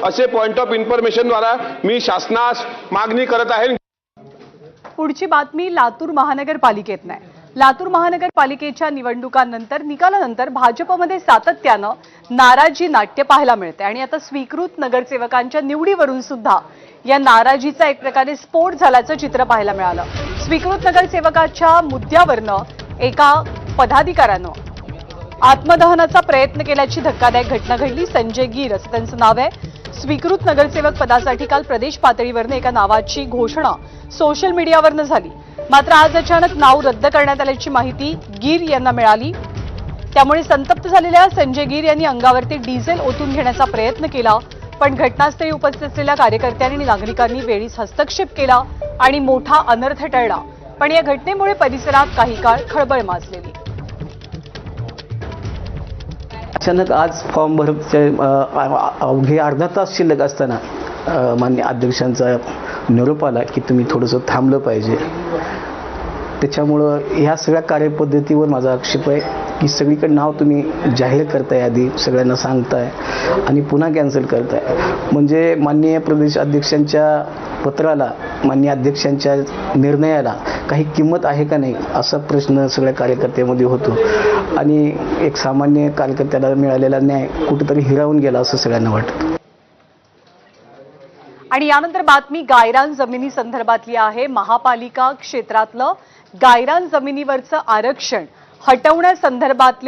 असे point of information द्वारा मी शासनास मागणी करत आहे। पुढची बातमी लातूर महानगरपालिकेतून आहे। लातूर महानगरपालिकेच्या निकालानंतर भाजपमध्ये सातत्यानं नाराजी नाट्य पाहायला मिळते आणि आता स्वीकृत नगरसेवकांच्या निवडीवरून सुद्धा या नाराजीचा एक प्रकारे स्फोट झाल्याचं चित्र पाहायला मिळालं। स्वीकृत नगरसेवकाच्या मुद्द्यावरनं एका पदाधिकाऱ्यानं आत्मदहनाचा प्रयत्न केल्याची धक्कादायक घटना घडली। संजय गिर असं त्यांचं नाव आहे। स्वीकृत नगरसेवक पदासाठी काल प्रदेश पातळीवरनं एका नावाची घोषणा सोशल मीडियावरनं झाली, मात्र आज अचानक नाव रद्द करण्यात आल्याची माहिती गिर यांना मिळाली। त्यामुळे संतप्त झालेल्या संजय गिर यांनी अंगावरती डिझेल ओतून घेण्याचा प्रयत्न केला, पण घटनास्थळी उपस्थित असलेल्या कार्यकर्त्यांनी आणि नागरिकांनी वेळीच हस्तक्षेप केला आणि मोठा अनर्थ टळला। पण या घटनेमुळे परिसरात काही काळ खळबळ माजलेली। अचानक आज फॉर्म भरचे अवघे अर्धा तास शिल्लक असताना माननीय अध्यक्षांचा निरोप आला की तुम्ही थोडंसं थांबलं पाहिजे। त्याच्यामुळं ह्या सगळ्या कार्यपद्धतीवर माझा आक्षेप आहे की सगळीकडे नाव तुम्ही जाहीर करताय, आधी सगळ्यांना सांगताय आणि पुन्हा कॅन्सल करताय, म्हणजे माननीय प्रदेश अध्यक्षांच्या पत्राला, माननीय अध्यक्षांच्या निर्णयाला काही किंमत आहे का नाही असा प्रश्न सगळ्या कार्यकर्त्यामध्ये होतो आणि एक सामान्य कार्यकर्त्याला मिळालेला न्याय कुठेतरी हिरावून गेला असं सगळ्यांना वाटतं। आणि यानंतर बातमी गायरान जमिनी संदर्भातली आहे। महापालिका क्षेत्रातलं गायरान जमिनीवरचं आरक्षण हटवण्यासंदर्भातले